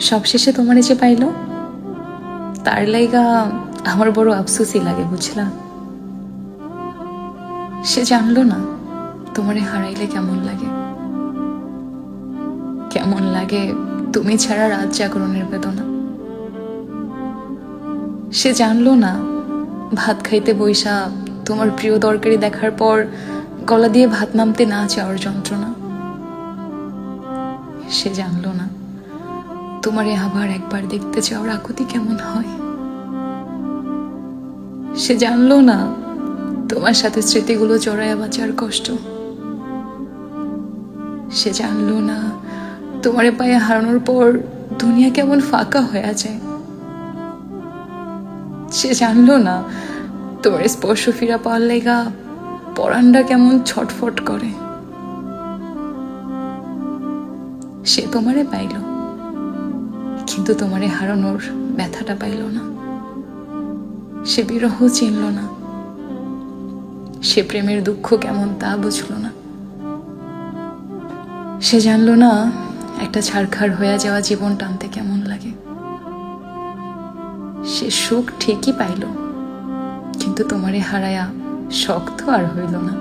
সবশেষে তোমারে যে পাইল, তার লাইগা আমার বড় আফসোসই লাগে, বুঝলা? সে জানলো না তোমারে হারাইলে কেমন লাগে, কেমন লাগে তুমি ছাড়া রাত জাগরণের বেদনা। সে জানলো না ভাত খাইতে বইসা তোমার প্রিয় তরকারি দেখার পর গলা দিয়ে ভাত নামতে না চাওয়ার যন্ত্রণা। সে জানলো না তোমারে আবার একবার দেখতে চাওয়ার আকুতি কেমন হয়। সে জানলো না তোমার সাথে স্মৃতিগুলো জড়ায় বাঁচার কষ্ট। সে জানলো না তোমারে পায়ে হারানোর পর দুনিয়া কেমন ফাঁকা হয়ে যায়। সে জানলো না তোমার স্পর্শ ফিরা পাওয়ার লেগা পরাণটা কেমন ছটফট করে। সে তোমারে পাইল, কিন্তু তোমারে হারানোর ব্যথাটা পাইল না। সে বিরহ চিনল না, সে প্রেমের দুঃখ কেমন তা বুঝল না। সে জানল না একটা ছাড়খাড় হয়ে যাওয়া জীবন টানতে কেমন লাগে। সে সুখ ঠিকই পাইল, কিন্তু তোমারে হারায়া শক্ত আর হইল না।